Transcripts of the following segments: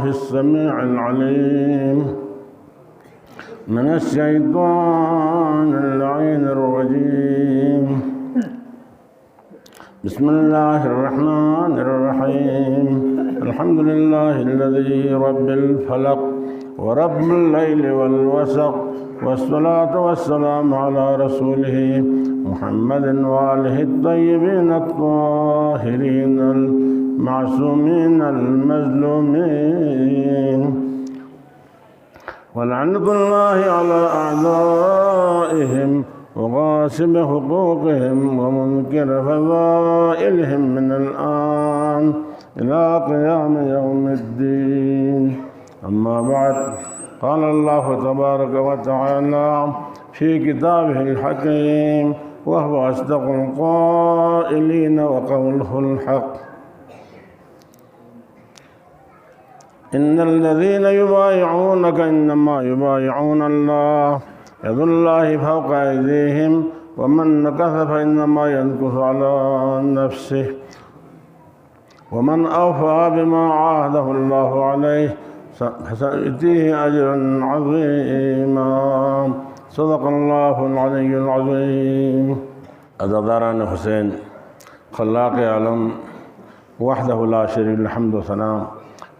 السميع العليم من الشيطان اللعين الرجيم. بسم الله الرحمن الرحيم. الحمد لله الذي رب الفلق ورب الليل والوسق، والصلاة والسلام على رسوله محمد وآله الطيبين الطاهرين المعصومين المظلومين، ولعنة الله على أعدائهم وغاصب حقوقهم ومنكر فضائلهم من الآن إلى قيام يوم الدين. أما بعد، قال الله تبارك وتعالى في كتابه الحكيم وهو أصدق القائلين وقوله الحق: إن الذين يبايعونك إنما يبايعون الله يد الله فوق أيديهم ومن نكث فإنما ينكث على نفسه ومن أوفى بما عاهده الله عليه فسيؤتيه أجرا عظيما. صدق الله العلي العظيم. عزاداران حسین، خلاق عالم وحدہ لا شریک الحمد و ثنا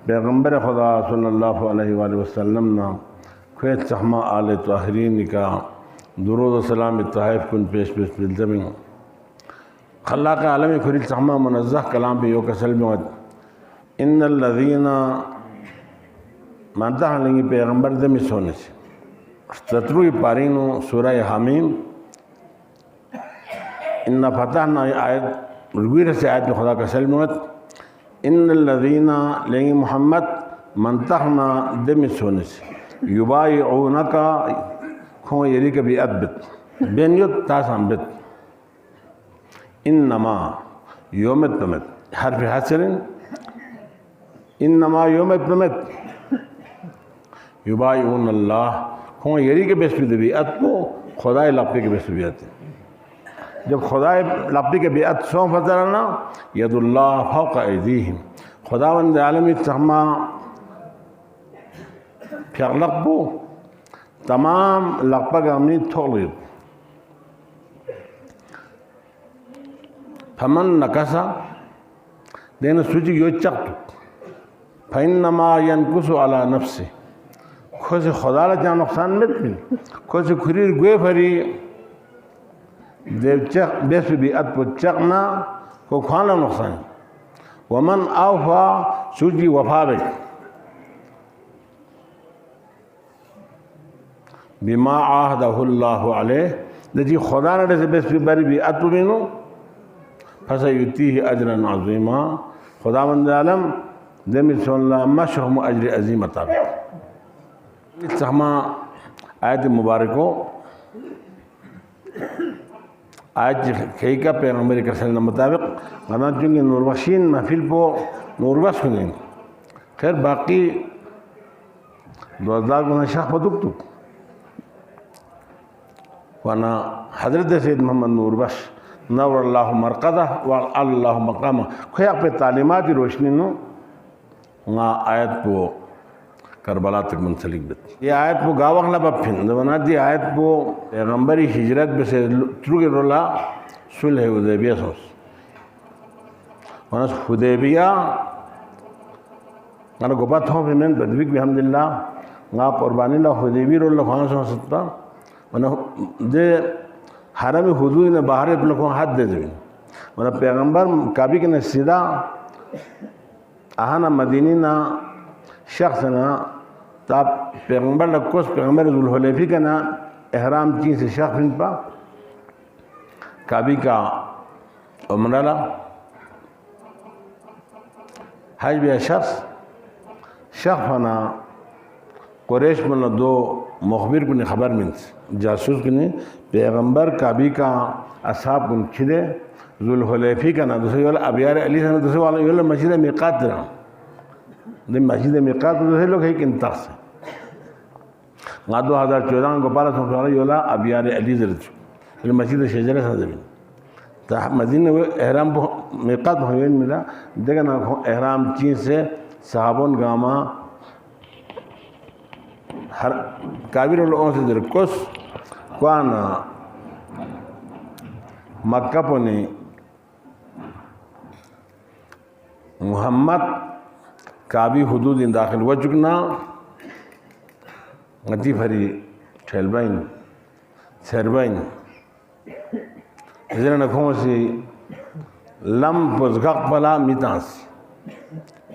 پیغمبر خدا صلی اللہ علیہ وآلہ وسلم نا کھویت سحما آل طاہرین کا درود و سلام تحائف کن پیش بالزمین. خلاق عالم کھریل سحما منزہ کلام پہ یو کسل موت ان الذین مانتا ہلنگی پیغمبر دمی سونے سے ستروی پارینو سورہ حامیم ان فتحنا آیت رگویر سے آیت میں خدا کا سلمت ان الذین لنگی محمد منتحنا دمی سونے سے یبایعونکا کھوں یری کبھی ادبت بین یت تاسام بت انما یومت پمت حرف حسرن انما یومت پمت یبایعون اللہ کھوں یری کے بیس پہ بیعت کو خدای لپی کے بیس پہ بیعت ہے. جب خدای لپی کے بیعت سو فترنا ید اللہ فوق ایدیہم خداوند عالمی تحما پھر لقبو تمام لقبہ گامنی تھوڑید فمن نکسا دینا سوچی یو چکتو فإنما ينكث على نفسه کھوسی خدا لا جان نقصان مت بھی کھوسی کھریر گوے پھری دیو چک بیس بھی ات پو چکنا کو کھانا نقصان. ومن اوفا سوچی وفا بے بما عاہدہ اللہ علیہ دجی خدا نے سے بیس بری بھی ات بینو فسیؤتیہ اجرا عظیما خداوند عالم دمی سن اللہ مشہم اجر عظیم عطا. اس ہما آیت مبارکو آیت کئی کا پیغمبر کے صلی اللہ مطابق غنا چونکہ نور بخشین محفل پو نور بخش کنین خیر باقی 2000 گنا شاخ بدک تو وانا حضرت سید محمد نور بخش نور اللہ مرقدہ واللہ مقامہ کھویا پہ تعلیماتی روشنی نو نا آیت پو کربلا تک منسلک بت. یہ آیت پو گاوغ لبا پھن دونا دی آیت پو پیغمبری ہجرت بسے تروگی رولا صلح حدیبیہ سوس ونس حدیبیہ انا گوبات ہوں پہ میں بدوک بحمداللہ نا قربانی اللہ حدیبی رولا خوانا سو سکتا ونہ دے حرم حدود نے باہر اپنے کو حد دے دیں ونہ پیغمبر کعبی کے نے سیدھا آہانا مدینی نا شخص نا تاب پیغمبر لکوس پیغمبر ذوالحلیفی کا نا احرام چین سے شخص ان پا کعبی کا عمرہ حج بیا شخص نا قریش من دو مخبر کو نے خبر من جاسوس کو نے پیغمبر کعبی کا اصحاب کن چھدے ذوالحلیفی کا نا دوسرے والا ابیار علی سے دوسرے والا یہ مسجد میقات رہا دن مسجد میقات دوسرے لوگ ہے کہ انتاق سے 2014 کو پارا سنفرہ یولا ابیار علی زرد یہ مسجد شجرہ سا زمین تا مدینہ وہ احرام میقات ہوئین ملا دیکھنا احرام چین سے صحابون Gama kabir ul onse der kos kwana Makkah poni Muhammad kabi hudud in dakhil wajugna ngati phari chelbain serbain zena khosi lam pozgaq bala mitans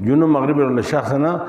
junub maghrib ul shakhsana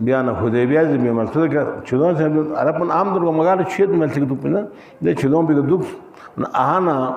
biana hudaybiya bi maksud ka chudon se arapun am dur magal chet mel sig dupina de chudon bi dup ahana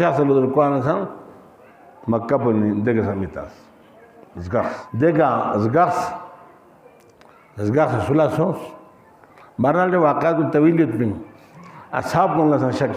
shakhsa dur kwana san makkah pun dega samitas zgas dega zgas sulasos barnal de waqat tawil bin ashab ko la san shakhs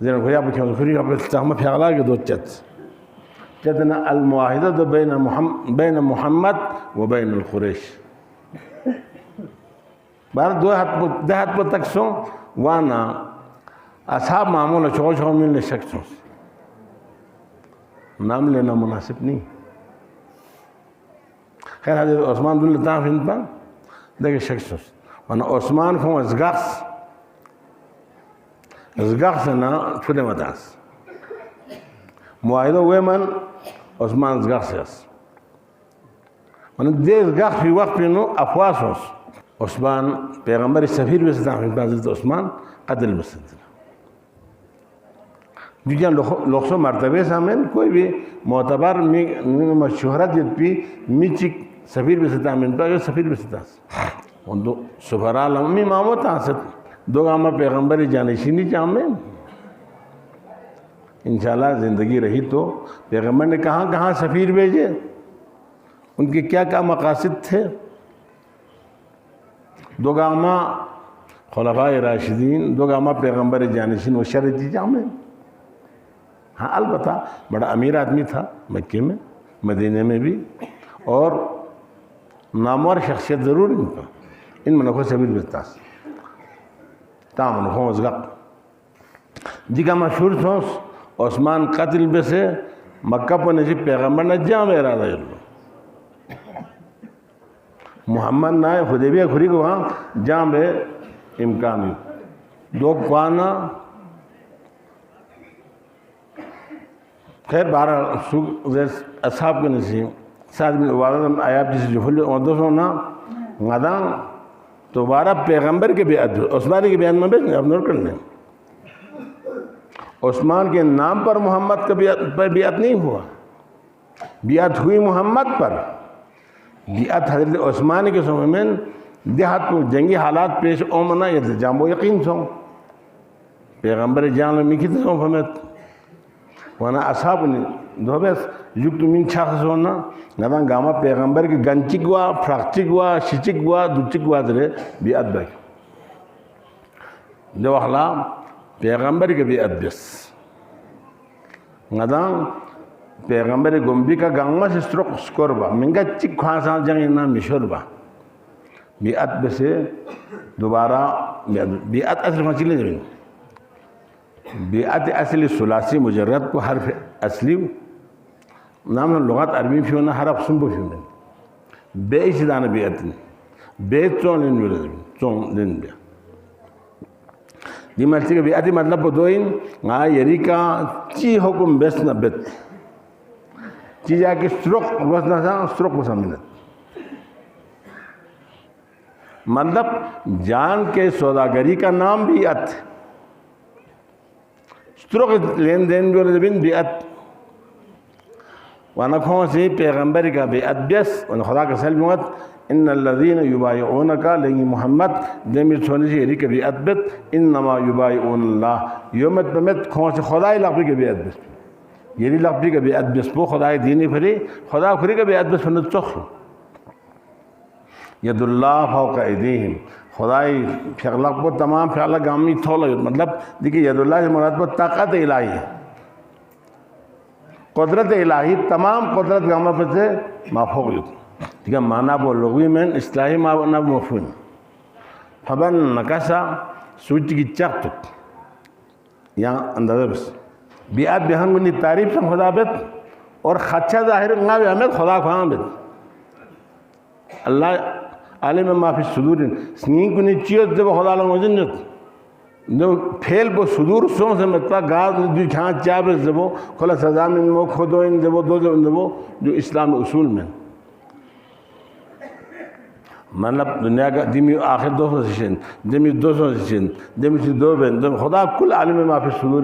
Zain خويا بكم الفريق بتستعمل في علاقة دوتشت جدنا المعاهدة بين محمد وبين القريش بعد ده هات بتكسون وانا أصحاب معمولة شغل من الشخص نام لنا مناسب نہیں خیر حضرت عثمان بن لطاف ان پر دیکھ شخص وانا عثمان کو زغاخنا فده متاس معاهده ومن عثمان زغاخس من دې زغاخ په وخت نو افواسوس عثمان پیغمبر سفیر وسدان په حضرت عثمان قتل مسد دیگر لوخسو مرتبه سامن کوئی بھی معتبر شهرت بھی میچک سفیر وسدان په سفیر وسدان وندو سفرا لمی ماموت اسد دو گاما پیغمبر جانشینی جامع انشاءاللہ زندگی رہی تو پیغمبر نے کہاں سفیر بھیجے ان کے کیا مقاصد تھے دو گاما خلفائے راشدین دو گاما پیغمبر جانشین و شرعی جامع ہاں البتہ بڑا امیر آدمی تھا مکے میں مدینہ میں بھی اور نامور شخصیت ضرور ان منقوں سے بھی بستاس تامن خوز غق دیگه مشهور سوس عثمان قتل بسه مکه په نجیب پیغمبر نه جام اراده یلو محمد نه حدیبیه خوري کو جام به امکان دو قوانا خیر بارہ اصحاب کے نصیب ساتھ میں والد آیاب جیسے جفل اور دوسروں نا غدان دوبارہ پیغمبر کے بیعت عثمان کے بیان میں بیچنے اب نور کرنے عثمان کے نام پر محمد کا بیعت نہیں ہوا بیعت ہوئی محمد پر بیعت حضرت عثمان کے سمے میں دیہات کو جنگی حالات پیش اومنا یا جامو یقین سو پیغمبر جان میکی تو فهمت وانا اصحاب نے دو بس یوک تو من چاخ سونا نادان گاما پیغمبر کے گنچی گوا فرقچی گوا شچی گوا دوچی گوا درے بیعت بائی دو اخلا پیغمبر کے بیعت بس نادان پیغمبر گمبی کا گاما سے سٹرک سکور با منگا چک خواستان جنگی نام مشور با بیعت بسے دوبارہ بیعت اصل مچلے جبین بیعت اصلی ثلاثی مجرد کو حرف اصلی نام لغات عربی فیونا حرف سنبو فیونا بے اسی دانا بیعت بے چون لین بیعت چون لین بیعت دی مرسی کا بیعتی مطلب کو دوئین یری کا چی حکم بیس نبت چی جا کے سرک بس نسا سرک بس امینت مطلب جان کے سوداگری کا نام بیعت سٹروک لین دین بین بیعت وانا کھوں سے پیغمبر کا بیعت بیس وانا خدا کا سلمت ان الذین یبایعونکا لنگی محمد دیمیر سونی سے یری کا بیعت بیت انما یبایعون اللہ یومت بمت کھوں سے خدای لقبی کا بیعت بیس یری لقبی کا بیعت بیس بو خدای دینی پھری خدا کھری کا بیعت بیس فنت چخ ید اللہ فوق ایدیہم خدای فعلق پر تمام فعلق گامی تھولا مطلب دیکھیں ید اللہ سے مراد پر طاقت الہی ہے قدرت الہی تمام قدرت گاما پر سے مافوق ہوتی ٹھیک ہے معنی وہ لغوی میں اصلاحی معنی مفہوم فبن نکسا سوچ کی چک تک یہاں اندازہ بس بیعت بیہن منی تعریف سے خدا بیت اور خدشہ ظاہر ناوی احمد خدا خواہاں بیت اللہ عالم ما فی الصدور سنین کو نیچیت جب خدا لنگ وزنت جو پھیل کو صدور سون سے مطلع گاز جو چھان چابر جبو کھلا سزا من مو خودوین جبو دو جبو جو اسلام اصول میں مطلب دنیا کا دیمی آخر 200 سشن دیمی 200 سشن دیمی سی دو بین خدا کل عالم ما فی الصدور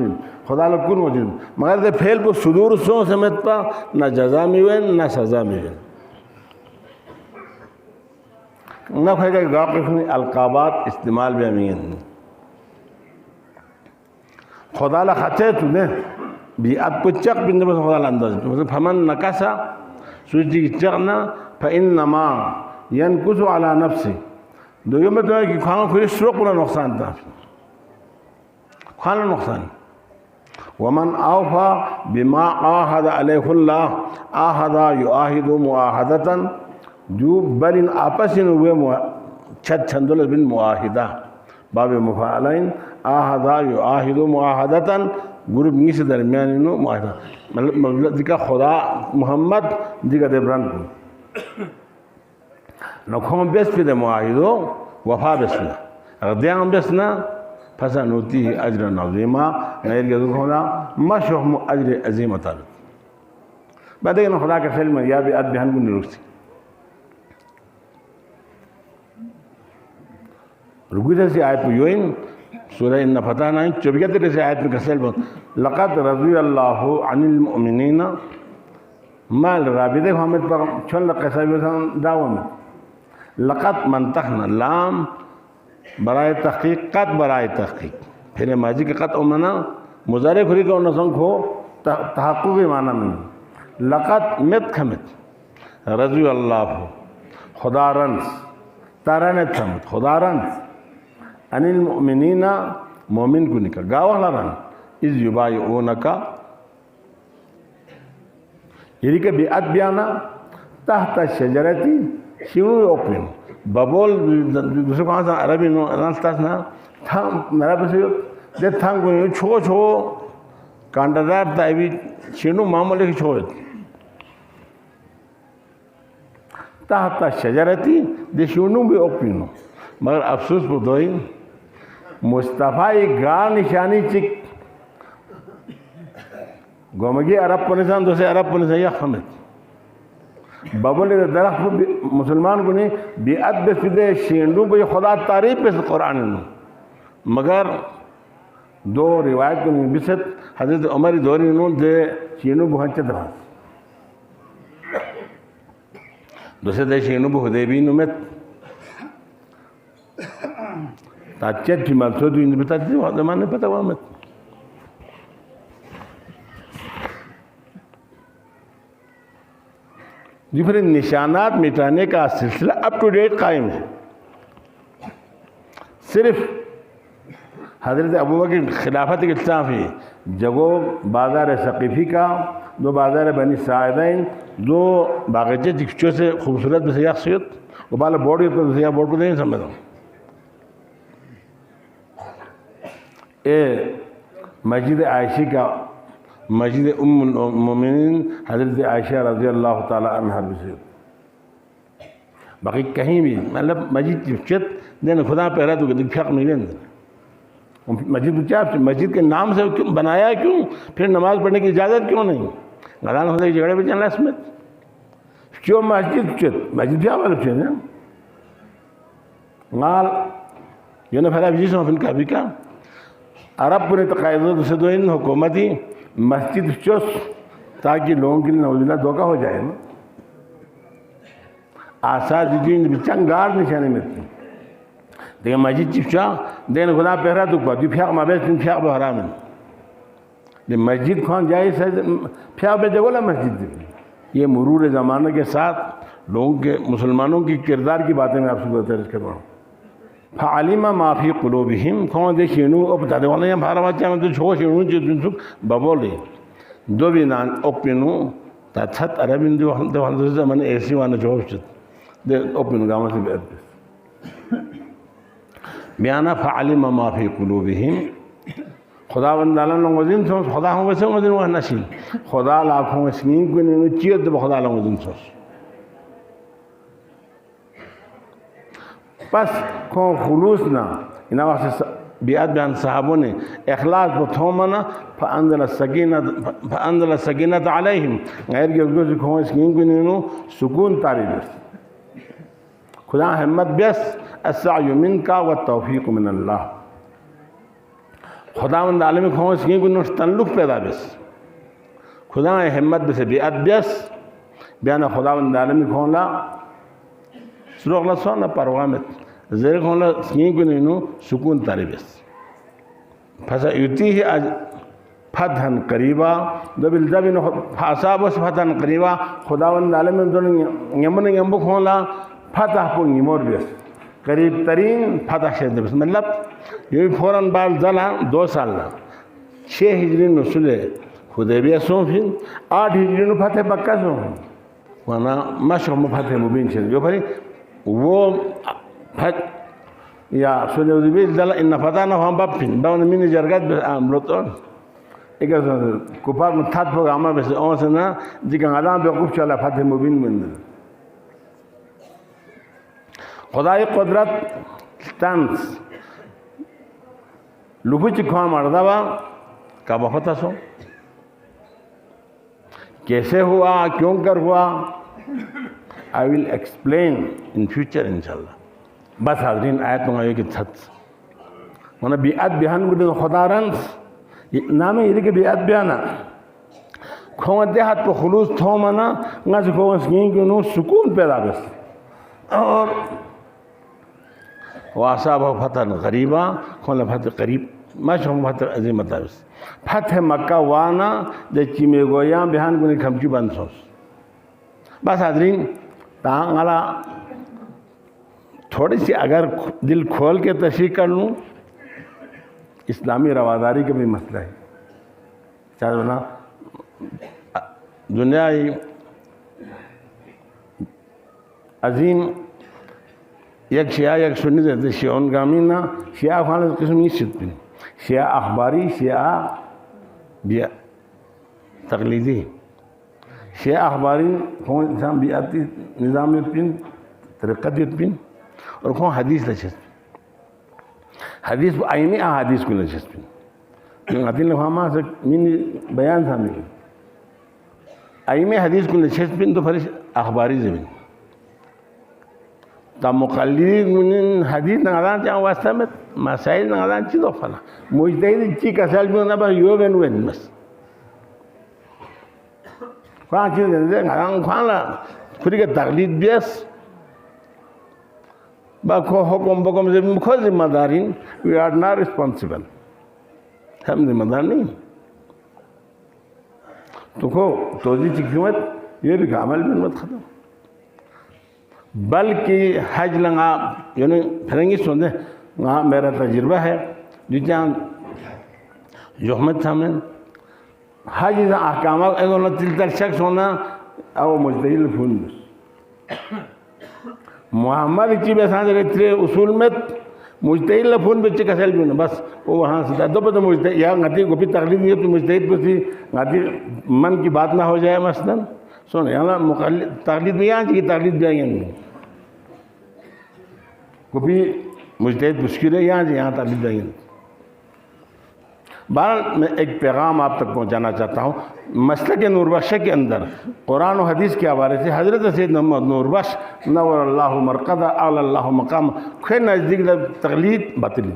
خدا لنگ کل وزنت مگر دے پھیل کو صدور سون سے مطلع نہ جزا میوین نہ سزا میوین نہ کھے گا واقف میں القابات استعمال بھی امین خدا لا خطے تو نے بیعت کو چک بند بس خدا لا انداز فمن نکسا سوچی چکنا فانما ينقص على نفسه دو یوم تو ہے کہ کھانا پھر شروع کو نقصان تھا کھانا نقصان ومن اوفى بما عاهد عليه الله عاهد يعاهد معاهدة جو برین آپسین ہوئے چھت چھندل بن معاہدہ باب مفعلین آہدہ یعاہد معاہدتاً گروپ نی سے درمیان انہوں معاہدہ مطلب دیکھا خدا محمد دیکھا دیبران کو نکھوں بیس پہ دے معاہدو وفا بیسنا اگر دیان بیسنا پھسا نوتی ہی اجر عظیمہ غیر کے دکھونا مشہم اجر عظیم تعلق بعد ایک خدا کا فلم یا بھی اد بہن کو نہیں رکھتی رکوع سے آیت میں یوئن سورہ ان فتحنا 24 سے آیت میں کسل بہت لقد رضی اللہ عن المؤمنین مال رابطے محمد پر چھن لقصہ بیسان دعوہ میں لقد منتخنا لام برائے تحقیق قد برائے تحقیق پھر ماضی کے قد امنا مضارع کھری کا انسان کو تحققی معنی میں لقد مت کھمت رضی اللہ خدا رنس تارانت کھمت خدا رنس ان المؤمنین مومن کو نکا گاوہ لرن از یبایعونکا یعنی کہ بیعت بیانا تحت شجرتی شنو اوپن ببول دوسرے کہاں سا عربی نانستاس نا میرا پسے دے تھانگ کو چھو چھو کانڈردار تائیوی شنو معمولی کی چھوڑت تحت شجرتی دے شنو بھی اوپنو مگر افسوس پر دوئیں مصطفیٰ گاہ نشانی چک گومگی عرب پنسان دوسرے عرب پنسان یا خمت بابلی درخت مسلمان کو نہیں بیعت بس پدے شینڈو بے خدا تعریف بس قرآن انہوں مگر دو روایت کو نہیں بست حضرت عمر دوری انہوں دے شینڈو بہنچت رہا دوسرے دیشینو بو حدیبینو مت تاچت فی مقصود ان بتا دی زمان نے پتہ ہوا مت پھر نشانات مٹانے کا سلسلہ اپ ٹو ڈیٹ قائم ہے. صرف حضرت ابوبکر خلافت کے خلاف ہی جگو بازار ثقیفی کا دو بازار بنی ساعدین دو باغچے جکچوں سے خوبصورت میں سیاح سیت وہ بالا بورڈ کو سیاح بورڈ کو نہیں سمجھتا ہوں. مسجد عائشہ کا مسجد ام المومنین حضرت عائشہ رضی اللہ تعالی عنہ بھی باقی کہیں بھی مطلب مسجد چت دین خدا پہرا تو فرق نہیں لینا مسجد کے نام سے بنایا کیوں پھر نماز پڑھنے کی اجازت کیوں نہیں غلان خدا کی جگڑے پہ چلنا اس میں کیوں مسجد چت مسجد کیا والا چیز ہے غال یہ نہ پھیلا بھی جسم کا بھی کا عرب پورے تقاضوں سے دو ان حکومتی مسجد چس تاکہ لوگوں کے لیے نوزلہ دھوکہ ہو جائے نا آساد جن چنگار نشانے میں تھی دیکھیں مسجد چپچا دین خدا پہرا تو پا دی پھیاق مابیس تین پھیاق بے حرام ہے دی مسجد خان جائے پھیاق بے جگولا مسجد دی. یہ مرور زمانہ کے ساتھ لوگوں کے مسلمانوں کی کردار کی باتیں میں آپ سے درج کر رہا ہوں. فعلم ما فی قلوبہم کھون دے شینو او بتا دے والا یا بھارا بچہ میں تو چھو شینو جو دن سک ببولے دو بینان اوپینو تا چھت عربین دے والا زمان ایسی وانا چھو شد دے اوپینو گاما سے بیعت بیس بیانا فعلم ما فی قلوبہم خدا بندالان لوگ وزن سوس خدا ہوں ویسے وزن وہ نشین خدا لاکھوں اسنین کو نہیں چیت دے خدا لوگ وزن سوس پس کون خلوص نہ انہا وقت بیعت بیان صحابوں نے اخلاص کو تھومنا فانزل السکینت علیہم غیر کے اگو سے کھون اسکین کو نینو سکون تاری بیس خدا حمد بیس السعی منکا والتوفیق من اللہ خدا من عالم کھون اسکین کو نینو تنلق پیدا بیس خدا حمد بیس بیعت بیس بیانا خدا من عالم کھون لا سروغ اللہ سونا پروامت زیر کھون لا اسکین کو نینو سکون تاری بیس فسیوتی ہی فتحاً قریبا دو بالزبین فاساب اس فتحاً قریبا خداوند عالم دون یمن یمبو کھولا فتح پو نیمور بیس قریب ترین فتح شہد بیس مطلب یہ فوراً بعد زلا 2 سال نا 6 ہجری نسل حدیبیہ سون پھر 8 ہجری نو فتح بکہ سون وانا مشق فتح مبین شہد جو پھر وہ یا سولے حدیبیہ زلا انہا فتح نا ہم بپن باون مینی جرگت بیس آملوتون ایک کپار میں تھات پھوگ آمار بیسے اون سے نا جکا آدام بے قف چالا فتح مبین مندر خدای قدرت تنس لوپو چکھوان مردہ با کعبہ فتح سو کیسے ہوا کیوں کر ہوا I will explain in future انشاءاللہ. بس حاضرین آیت میں آئے کہ تھت ونا بیعت بیان گوڑے خدا رنس نام ہے یہ کہ بیعت بیانا کھوان دیہات پہ خلوص تھو منا گا سے کھوان سکین کے انہوں سکون پیدا بس اور واسابہ فتح غریبا کھوان فتح قریب ماشاء فتح عظیمت بس فتح مکہ وانا دے چیمے گویاں بیان گونے کھمچی بند سوس. بس حاضرین تاہاں گالا تھوڑی سی اگر دل کھول کے تشریح کر لوں اسلامی رواداری کا بھی مسئلہ ہے چاہتے بنا دنیا عظیم یک شیعہ یک سنی دیتے شیعون گامینہ شیعہ خوانا قسم نہیں سکتے شیعہ اخباری شیعہ تقلیدی شیعہ اخباری کون انسان بیعتی نظام میں پین طریقت پین اور کون حدیث لچست حدیث آئینی احادیث کو لچست پین کیونکہ عدل نفہمہ سے مینی بیان سامنے کی آئینی حدیث کو لچست پین تو پھر اخباری زمین تا مقلدین من حدیث نگادان چاہاں واسطہ میں مسائل نگادان چی دو فلا مجتہد چی کسال بھی ہونا بس یو بین وین بس خوان چیز دیتے ہیں خوان لا خودی که تقلید بیست با حکم بکم خود ذمہ دارین. We are not responsible. ہم ذمہ دار نہیں. تو کو توجیہ کی قیمت یہ بھی عمل بھی مت ختم. بلکہ حج لگا یعنی فرنگی سوندے وہاں میرا تجربہ ہے جہاں جوحمد سامنے حج احکامات اگر تلتر شخص ہونا او مجتہل فون محمد چی بسان رہتے اصول میں مجتہل فون بچے کسل بھی بس وہ وہاں سے دو پتہ مجتہد یا غتی کو بھی تقلید نہیں ہے تو مجتہد پر تھی غتی من کی بات نہ ہو جائے مثلا سن یہاں تقلید بھی یہاں چاہیے تقلید بھی آئیں کو بھی مجتہد مشکل ہے یہاں تقلید بھی آئیں. بہرحال میں ایک پیغام آپ تک پہنچانا چاہتا ہوں. مسلک نور بخش کے اندر قرآن و حدیث کے حوالے سے حضرت سید محمد نور بخش نور اللہ مرقدہ اعلی اللہ مقام خیر نزدیک تقلید باطل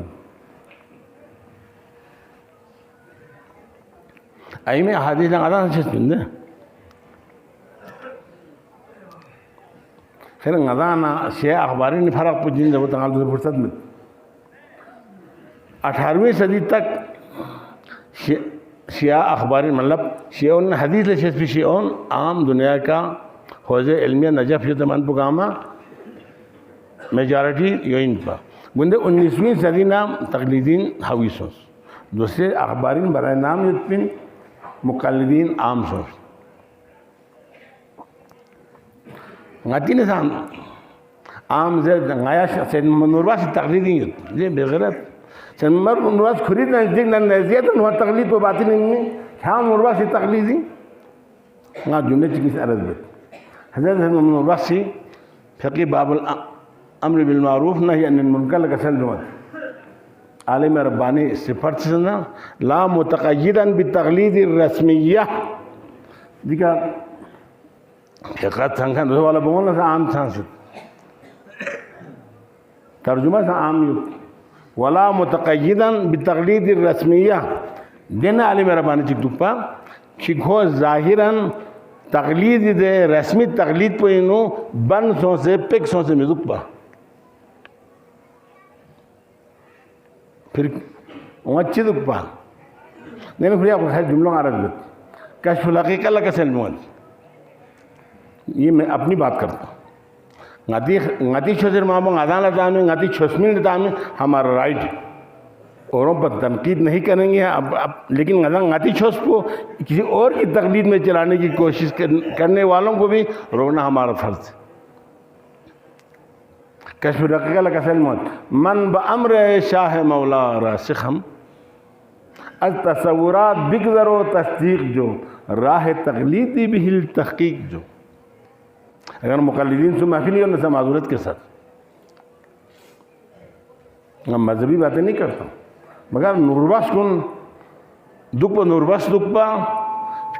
ایمیں حدیث لگا چیز بندے خیر غذانا شیعہ اخباری نے فرق پوچھیں جب تقلید فرصت میں 18ویں صدی تک شیعہ اخباری مطلب شیعون حدیث لشیز پی شیعون عام دنیا کا حوض علمیہ نجف یہ زمان پکامہ میجارٹی یوین پا گندے 19ویں صدی نام تقلیدین حوی سوس دوسرے اخبارین برای نام یتپین مقلدین عام سوس غاتی نسان عام زید غایا سید محمد نور بخش تقلیدین یت یہ بغیرت سید محمد نور بخش خرید نزدیک نزدیت انہوں تقلید پہ باتی نہیں ہے کیا نور بخش تقلیدی نا جملے چکیس عرض بیت حضرت محمد نور بخش فقی باب الامر بالمعروف نہی ان المنکر لکسل دوت عالم ربانی صفت سنا لا متقیدا بالتقلید الرسمیہ دیکھا فقط سنکھن دوسرے والا بولنا سا عام سانست ترجمہ سا عام یوت ولا متقیدا بالتقلید الرسمیہ دین عالم ربانی چک دپا چکھو ظاہراً تقلید دے رسمی تقلید پہ انہوں بن سو سے پک سو سے میں دپا پھر اچھی دپا نہیں پھر آپ کو خیر جملوں عرض بیت کشف الحقیقہ لکا سلمون یہ میں اپنی بات کرتا ہوں غاتی چھوزر مابوں آدھان لتا ہمیں غاتی چھوسمین لتا ہمیں ہمارا رائٹ اوروں پر تنقید نہیں کریں گے لیکن غاتی چھوس کو کسی اور کی تقلید میں چلانے کی کوشش کرنے والوں کو بھی روکنا ہمارا فرض ہے. کشف الحقیقہ لکا سلمون من بامر شاہ مولا راسخم از تصورات بگذر و تصدیق جو راہ تقلیدی بھی التحقیق جو. اگر مقلدین سے محفلی اور نسا معذورت کے ساتھ میں مذہبی باتیں نہیں کرتا ہوں مگر نوربخش کن دکپا نوربخش دکپا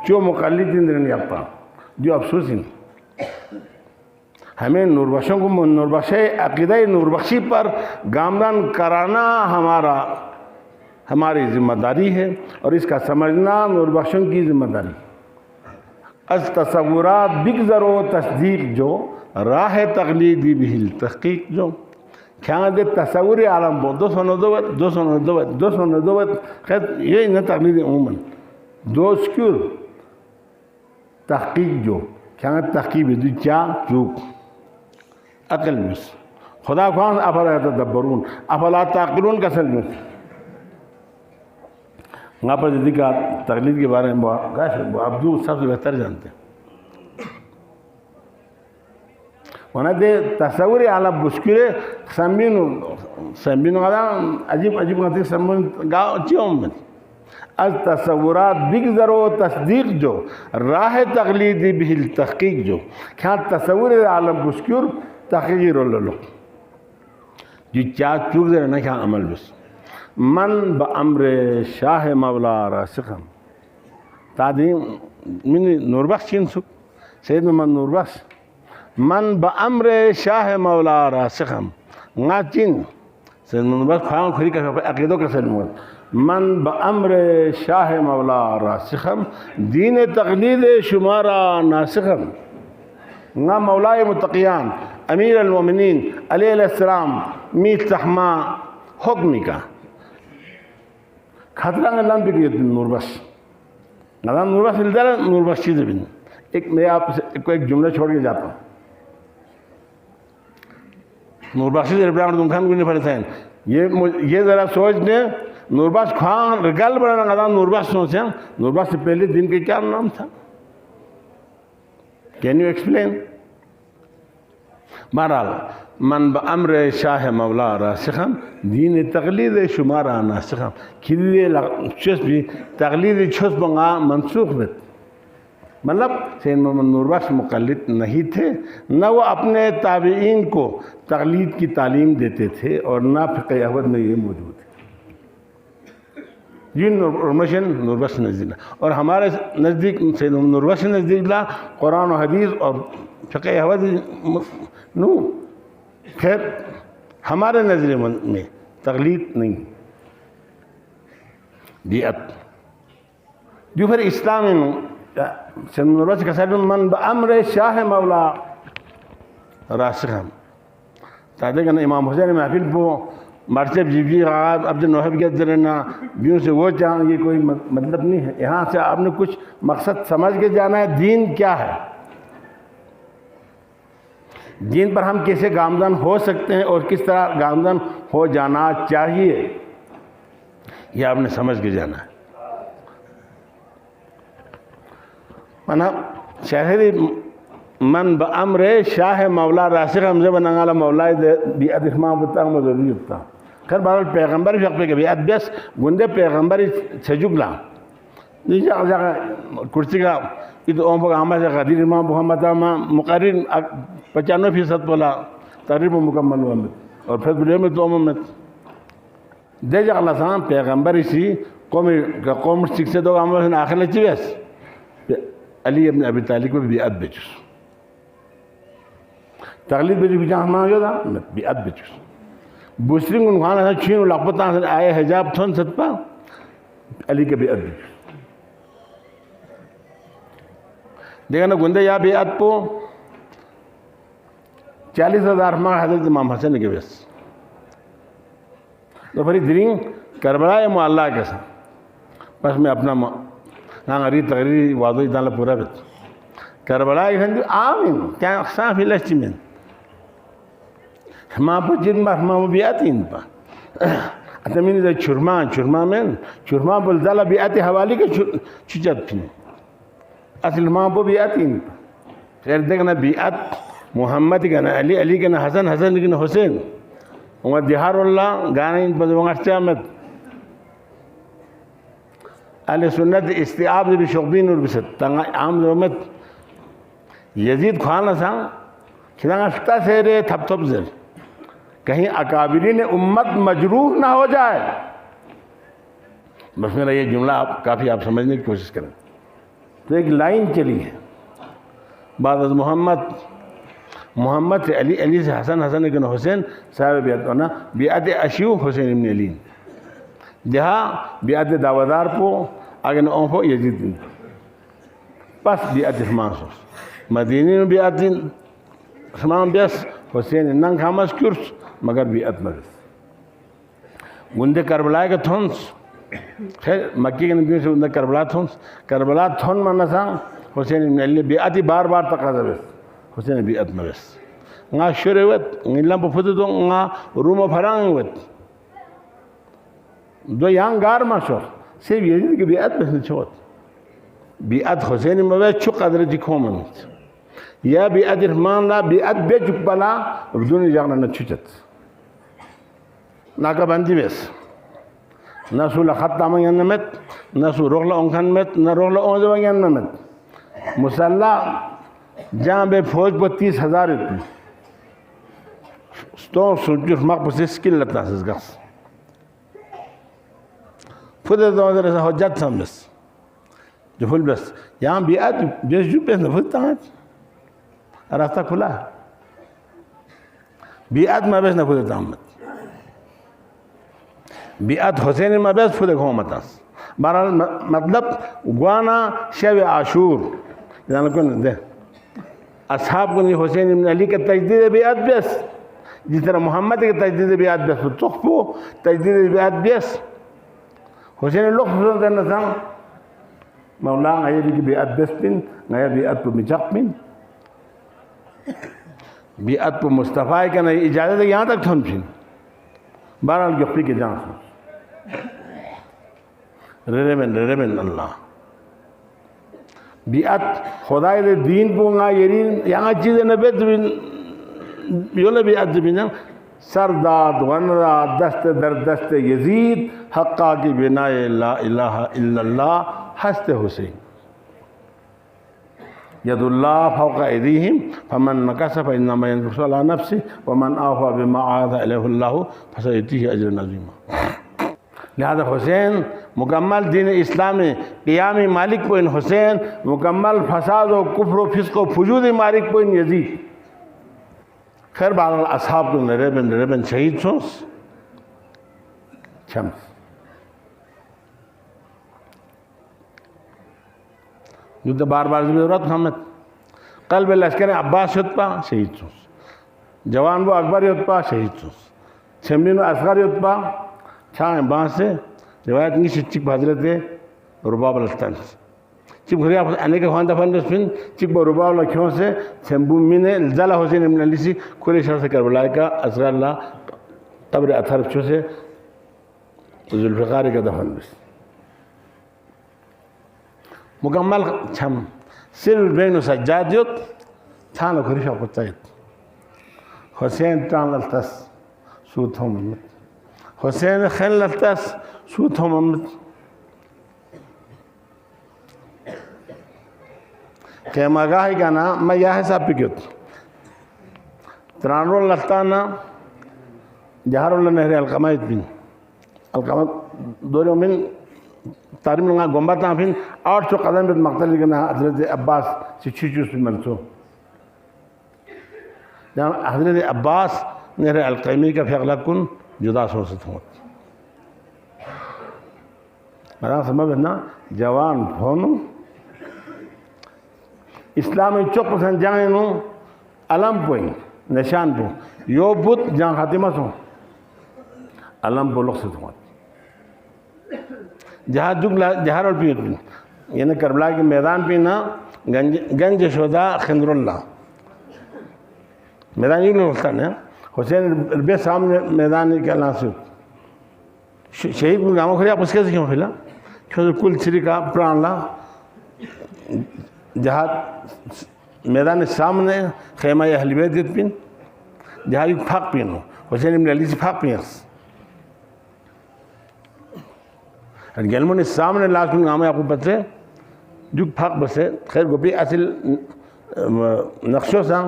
چو مقلدین درنی اپا جو افسوس ہی ہمیں نوربخشوں کو نوربخش عقیدہ نوربخشی پر گامران کرانا ہماری ذمہ داری ہے اور اس کا سمجھنا نوربخشوں کی ذمہ داری. از تصورات بگذر و تصدیق جو راہ تقلیدی بھی التحقیق جو کیا دے تصور عالم بو 292 خیر یہ نہ تقلید عموماً دو سکیور تحقیق جو کیا تحقیق بھی کیا چوک عقل مس خدا خوان افلا یتدبرون افلا تعقلون کا سلم وہاں پر ذکر تقلید کے بارے میں عبدو سب سے بہتر جانتے ہیں. وہاں دے تصور اعلیٰ بشکرے سمبین والا عجیب غلطی سمبین گاؤں چیوں میں از تصورات بگذر و تصدیق جو راہ تقلیدی بھی التحقیق جو کیا تصور اعلیٰ بشکر تحقیقی رول لو جو چاہ چوک دے رہنا کیا عمل بس من بامر شاہ مولا راسخم تعدیم من نوربخش چین سک سید محمد نوربخش من بامر شاہ مولا راسخم نا چین سید محمد نوربخش خواہاں کھری کا عقیدوں کا سلمت من بامر شاہ مولا راسخم دین تقلید شمارا ناسخم نا مولاي متقيان أمير المؤمنين عليه السلام ميت تحما حکمی کا خطرہ نے لام بگیت بن نور بس نظام نور بس ملتا ہے نور بس چیزیں بن میں آپ کو ایک جملہ چھوڑ کے جاتا ہوں نور بس چیزیں ربیان دن خان گونے پڑھتے ہیں یہ ذرا سوچ دیں نور بس خان رگل بڑھنا نظام نور بس سوچیں نور بس سے پہلے دن کے کیا نام تھا کین یو ایکسپلین بہرحال من بأمر شاہ مولا راسخم دین تقلید شمارا ناسخم کھیلی چس بھی تقلید چس بنگا منسوخ بیت مطلب سید محمد نور بخش مقلد نہیں تھے نہ وہ اپنے تابعین کو تقلید کی تعلیم دیتے تھے اور نہ فقہ احمد میں یہ موجود ہے یہ نور بخش نزدیک اور ہمارے نزدیک سید محمد نور بخش نزدیک لا قرآن و حدیث اور فقہ احمد نو خیر ہمارے نظر میں تقلید نہیں بیعت جو پھر اسلام سید نور بخش کا سید من بأمر شاہ مولا راسخم تاتے کہ امام حسین محفل پو مرچب جیبجی غاب عبد النوحب کے درنا بیوں سے وہ چاہاں یہ کوئی مطلب نہیں ہے یہاں سے آپ نے کچھ مقصد سمجھ کے جانا ہے دین کیا ہے دین پر ہم کیسے گامزن ہو سکتے ہیں اور کس طرح گامزن ہو جانا چاہیے یہ آپ نے سمجھ کے جانا ہے شہری من بأمر شاہ مولا راسخ حمزہ بنانگالا مولا بیعت اخمام بتا ہم ضروری بتا خیر بہرحال پیغمبر فقہ کے بیعت بیس گندے پیغمبر چھجگلا نیچے جگہ کرسی کا یہ تو اوم پاک آمہ سے قدیر امام محمد مقرر 95% بولا تقریب مکمل ہوا اور پھر بلیو میں تو میں دے جا اللہ سلام پیغمبر اسی قوم سکھ سے دو آمہ سے آخر لچی بیس علی ابن ابی طالب کو بیعت بیچس تقلید بیچس بچا ہم آگیا تھا بیعت بیچس بوسرین کو نخوانا تھا چھین و لقبتاں سے آئے حجاب تھون ست پا علی کے بیعت بیچس دیکھا نا گندے یا بیعت پو 40,000 ہمارا حضرت امام حسن کے بیس تو پھر درین کربلا معلّہ کے ساتھ بس میں اپنا غریب تقریری وعدو اتنا پورا بیت کربلا کے ساتھ آمین کیا اقسام فی لشتی میں ہما پو جن با ہما پو بیعتی ان پا اتمین دا چرما میں چرما بلدالا بیعتی حوالی کے چچت پھین اصل ہما پو بیعتی ان پا پھر دیکھنا بیعت محمد کنا علی کنا حسن کنا حسین وما دہار اللہ گانا ان پر وہاں احتیامت اہل سنت استعاب بھی شغبین اور بست عام ضرمت یزید خوانا سا کھنا افتا سے رہے تھپ زر کہیں اکابرین امت مجروح نہ ہو جائے بس میرا یہ جملہ کافی آپ سمجھنے کی کوشش کریں تو ایک لائن چلی ہے بعد از محمد سے علی سے حسن ابن حسین صاحب بیعت ہونا بیعت اشیو حسین ابن علی جہاں بیعت دعوادار پو آگے نہ اونفو یزید دن پس بیعت اسمان سوس مدینی میں بیعت دن اسمان بیس حسین ننگ خامس کرس مگر بیعت مدس گندے کربلائے کا تھونس خیر مکی کے نبیوں سے گندے کربلا تھونس کربلا تھون مانا سا حسین ابن علی بیعتی بار تقاضا بیس حسین بیعت مبس nga shurewet ngilam po futu dong nga rumo farang wet do yang gar masho se yedi ki biat bes chot biat Hussein mabes chu qadre dikomen ya biat irman la biat bejuk bala بدون jagna na chuchat naga bandi bes nasu la khatta man yanmet nasu rogla onkan met na rogla onzo yanmet musalla جہاں بے فوج پر 30,000 اتنی ستون سنجر مق پر سکل لطنا سزگاس father دوازر ایسا حجت سام بس جو فل بس یہاں بیعت بیس جو پیس نفدتا ہے راستہ کھلا ہے بیعت میں بیس نفدتا ہمت بیعت حسین میں بیس فدر گھومتاس بہرحال مطلب گوانا شب عاشور جانا کون دے اصحاب کو حسین ابن علی کا تجدید بیعت بیس جس طرح محمد کے تجدید بیعت بیس تخفو تجدید بیعت بیس حسین لوگ فضل دے نسان مولا غیر کی بیعت بیس پین غیر بیعت پر مچاق پین بیعت پر مصطفیٰ کا نہیں اجازت ہے یہاں تک تھن پین بہرحال گفتی کے جان سن ررمن اللہ بیعت خدای دے دین پونگا یرین یہاں چیزیں نبیت یولا بیعت بینا سرداد غنراد دست در دست یزید حقا کی بنائے لا الہ الا اللہ حسد حسین ید اللہ فوق ایدیہم فمن نکس فإنما ينکس علی نفسہ ومن آفا بما عاذ علیہ اللہ فسیؤتیہ اجر عظیما لہذا حسین مکمل دین اسلامی قیامی مالک پوین حسین مکمل فساد و کفر و فسق و فجود مالک پوین یزید خیر بہرحال اصحاب کو نربن شہید سونس شمس جو بار بار ضرورت محمد قلب لشکر عباس یتپا شہید سونس جوان وہ اکبر یتپا شہید سونس چھمنین و اصغر یتپا چھائیں بانس سے روایت نہیں چک حضرت رباب الستان چک گھریا انیک خواندہ فندس پھن چک با رباب لکھوں سے سمبو مینے زالہ حسین ابن علی سی کھولے شہر سے کربلائی کا اصغر اللہ قبر اتھر چھو سے ذوالفقار کا دفن بس مکمل چھم صرف بین و سجاد یوت چھانا کھریشا پتائیت حسین تان للتس سوت ہوں محمد حسین خیل للتس سوت ہوں محمد قیمہ گاہی کا نا میں یہاں صاحب پہ کیوں تران رول لفتانا جہر اللہ نہر القمائت بین القمائت دوریوں من تاریم لنگا گمباتا پھین 800 قدم بیت مقتل لگنا حضرت عباس سے چھوچوس پہ منسو حضرت عباس نہر القیمی کا فیقلہ کن جدا سوست ہوں مدان سمجھ نا جوان پھونو اسلامی چوک پسند جائیں نو علم پوئیں نشان پو یو بود جان خاتمہ سو علم پو لقصد ہوں جہاں جہر اور پیت پین یعنی کربلا کے میدان پہ نا گنج شہداء خندر اللہ میدان یہ لوگتا ہے حسین ربی سامنے میدان کے اللہ سے شہید کو گاموں کھڑیا پس کیسے کیوں پھیلا کیوں کل چری کا پران لا جہاں میدان سامنے خیمہ اہل بیت دیت پین جہاں ایک پھاق پینو حسین ابن علی سے پھاق پینس گلمون سامنے لاس پین گاموں آپ کو بچے جو پھاق بسے خیر گوپی اصل نقشوں سا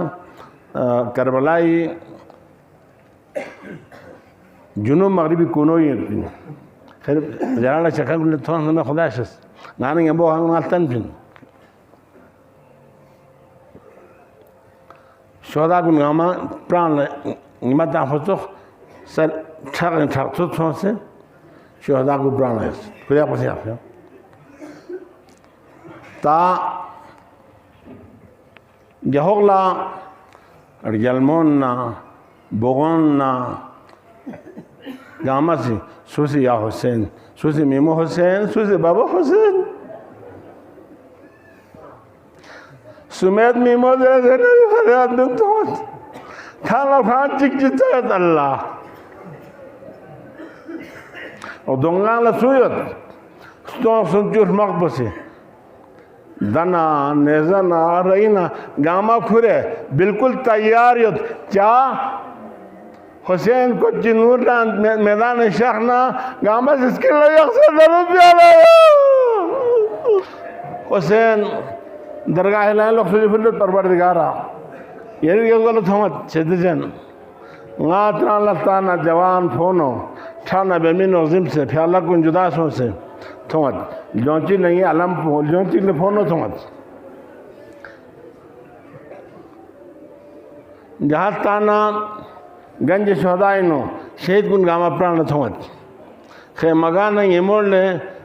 کربلائی جنوب مغربی کونوئی پین خیر جرانا چکا کلی تھوان ہمیں خدا شس نانا یہ بو ہنگ مالتن پین شہداء کو نگاما پران نمت آفتوخ سر ٹھاک تھون سے شہداء کو پران ہے کلیا پسی آپ ہے تا جہوگلا جلمون نا بغون نا گاما سی سوسی یا حسین سوسی میمو حسین سوسی بابا حسین سمیت میمو دے نبی فریاد دکتوت کھانا کھان چک جتایت اللہ اور دنگان لسویت ستون سنچوش مقبسی دنا نیزنا رئینا گاما کھورے بالکل تیار یت چاہ حسین کو جنور میدان شخنا گاما جس کے لئے یقصد درود بیالا حسین درگاہ لائن لوگ سجی فلت پروردگارا یعنی کہ غلط ہمت چھتے جن غاتران لفتانا جوان پھونو ٹھانا بیمین وغزم سے پھیالہ کن جدا سو سے تھومت جونچی نہیں علم جونچی نے پھونو تھومت جہاں تانا گنج شہدائی نو شہید کن گاما پرانا تھومت خیر مگانا یہ موڑ لے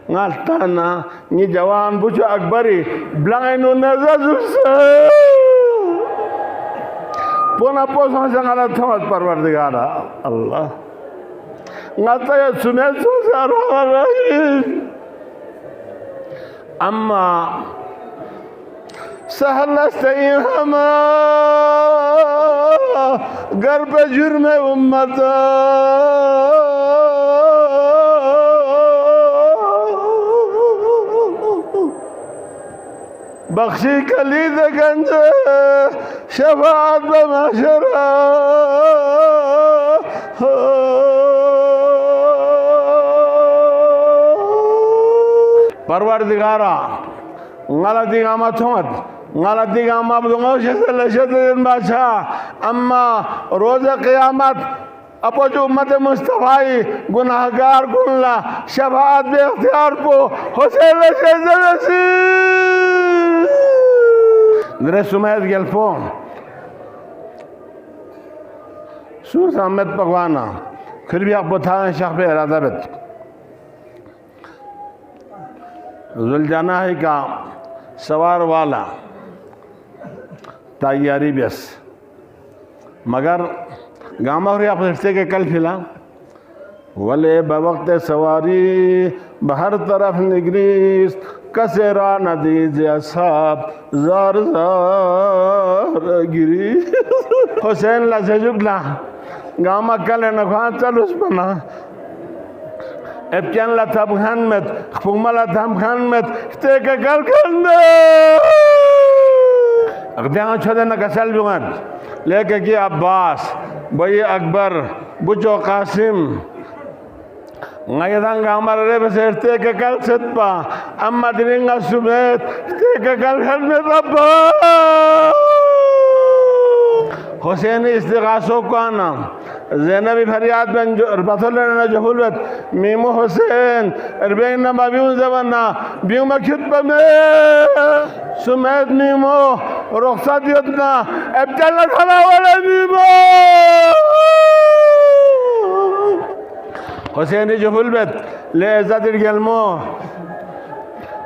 غاتانا یہ جوان بچو اکبری بلائنو نظر سے پوسوں سے غلط تھوت پروردگارا اللہ غلطہ یا سمیت سو سے رحمان رحیم اما سہل استعین ہما گر پہ جرم امت بخشی کلید گنج شفاعت بمحشرہ پروردگارا غلطی قامت ہوت غلطی قامت بدونگو شسل شدن بادشاہ اما روز قیامت اپو جو امت مصطفی گناہگار گنلا شفاعت بے اختیار کو حسین شدن رسی درے سمیت گلفو سوس احمد پکوانا پھر بھی آپ بتائیں شخص پہ ارادہ بیت ذوالجناح کا سوار والا تیاری بیس مگر گاما ہو رہی آپ رشتے کے کل پھلا ولے بوقت سواری بہر طرف نگریست کسے را ندیز اصحاب زار زار گری حسین لسے جگلا گاما کل نخوان چل اس بنا ابکن لطب خانمت خفوما لطب خانمت اختیک کل خانمت اقدیان چھو دینا کسل بیوان لیکن کی عباس بھئی اکبر بچو قاسم غیدان گامر ریب سے اختیک کل ستپا اما درنگا سمیت اختیک کل خانمت عباس حسین استغاثوں کو آنا زینبی فریاد بن ربطو لینا جہولت میمو حسین اربین نما بیون زباننا بیون مکھت پا میں سمیت میمو رخصت یتنا ابتلت ہوا والا میمو حسینی جہولت لے عزت ارگلمو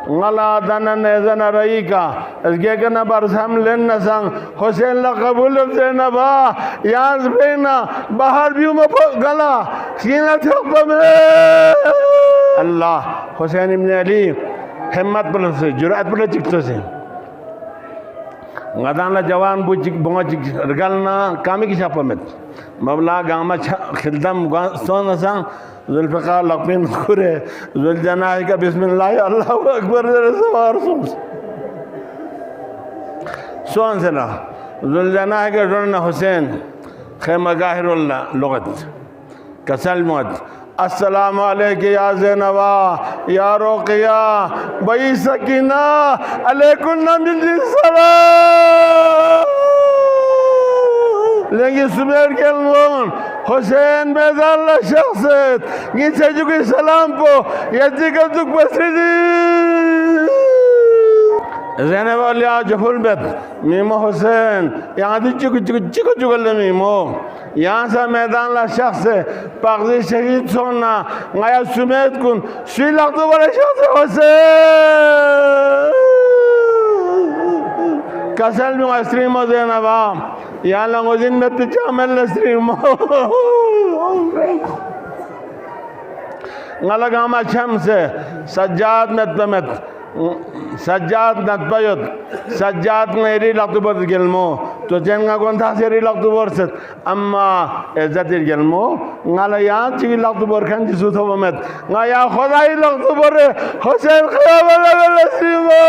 غلا دانا نیزن رئی کا اس کے کنا برسام لن سنگ حسین لقبول زینبا یانز بینا باہر بیو گلا سینہ تھوک میں اللہ حسین ابن علی حمد پر سے جرات پر چکتو سے غدانا جوان بونچ رگلنا کامی کی شاپا میں مولا گاما خلدم سونا سنگ ذوالفقار لقمین خورے ذوالجناح کا بسم اللہ اللہ اکبر سوار سون سے نا ذوالجناح کا رنہ حسین خیمہ گاہر اللہ لغت کسل موت السلام علیکہ یا زینبا یا روقیہ بئی سکینہ علیکن من السلام لیکن سبیر کے المون حسین بیزا اللہ شخصیت گیچے جو کی سلام پو یجی کا دکھ بسری دی زینب علیہ جفل بیت میمو حسین یہاں دی چکو چکل میمو یہاں سا میدان لا شخص ہے پاغذی شہید سونا غایا سمیت کن سوی لگتو بڑے شخص حسین کسل میں اسریمو زینبا یا لنگو زین میں تچا مل اسریمو غلق آما شمس سجاد مت سجاد نتبیت سجاد نیری لگتو برد گلمو تو جنگا کون تھا سیری لگتو برست اما عزت گلمو غلا یہاں چیوی لگتو برکن جسو تھو بمت غلا یا خدای لگتو بر حسین خیاب اللہ اسریمو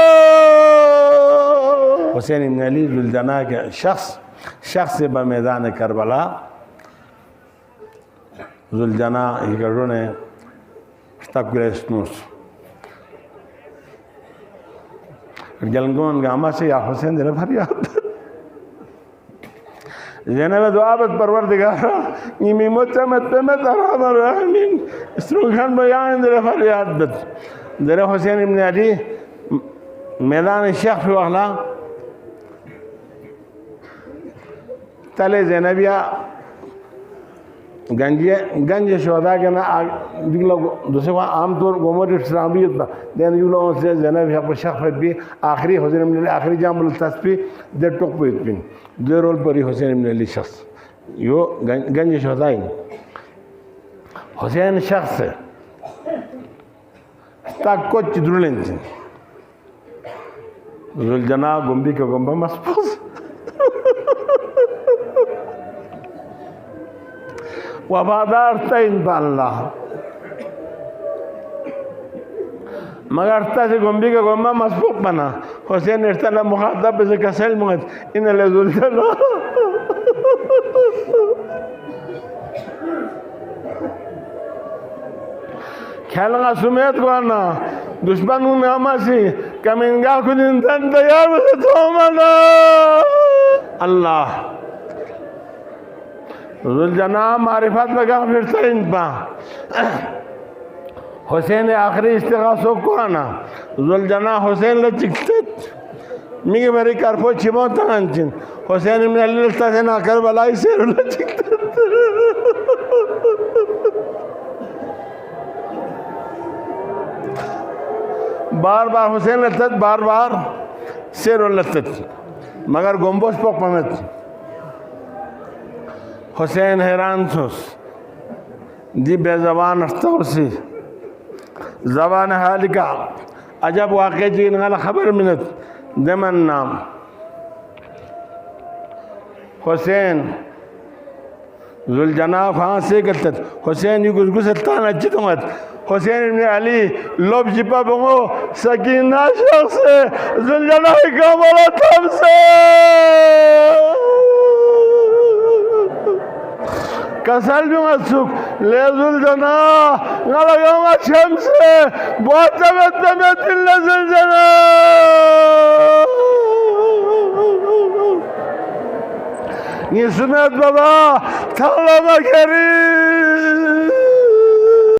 حسین ابن علی ذوالجناح کے شخص بمیدان کربلا ذوالجناح یہ کرونے کتاب گریسنوس جلنگون گاما سے یا حسین دل فریاد زینب دعابت پروردگارا نیمی مچمت پمت ارحم الراحمین اسرون بیان دل فریاد بت دل حسین ابن علی میدان شیخ فی وحلا تلے زینبیہ گنج شہدا کے نا دوسرے عام طور گمر اسلام بھی دین یوں سے زینب ہے شخص بھی آخری حسین ابن علی آخری جام التصفی دے ٹوک پہ پن دے رول پری حسین ابن علی شخص یو گنج شہدا ہی حسین شخص تک کو چدرلین ذوالجناح گمبی کا گمبا مسپوس وفادار تین پا اللہ مگر تا سے گمبی کا گمبا مسبوق بنا حسین ارتنا مخاطب پہ سے کسل مغت ان اللہ ذوالجناح کھیلنگا سمیت کو آنا دشمنوں نے ہماسی کمینگاہ کو دن تن تیار بسے تو منا اللہ ذوالجناح معرفت لگا پھرتا ان پا حسین آخری استغاثوں کو آنا ذوالجناح حسین لچکتت میگے میری کرپو چھمو تنگنچن حسین ابن علی للتا سے نا کربلائی سیر لچکتت بار بار حسین لتت بار بار سیر لتت مگر گمبوس پوک پمت حسین حیران سوس دی بے زبان ارتورسی زبان حالکا عجب واقع جین غل خبر منت دمن نام حسین ذوالجناح پھانسی کرتت حسین یو گس گستانا چتمت حسین ابن علی لوب جپا بنگو سکینہ شخص ذوالجناح کا مولا تم سے کسل بھی مسوک لے ذوالجناح غلقہ شمس بہت تمت اللہ ذوالجناح یہ سمیت بابا تھالا مکری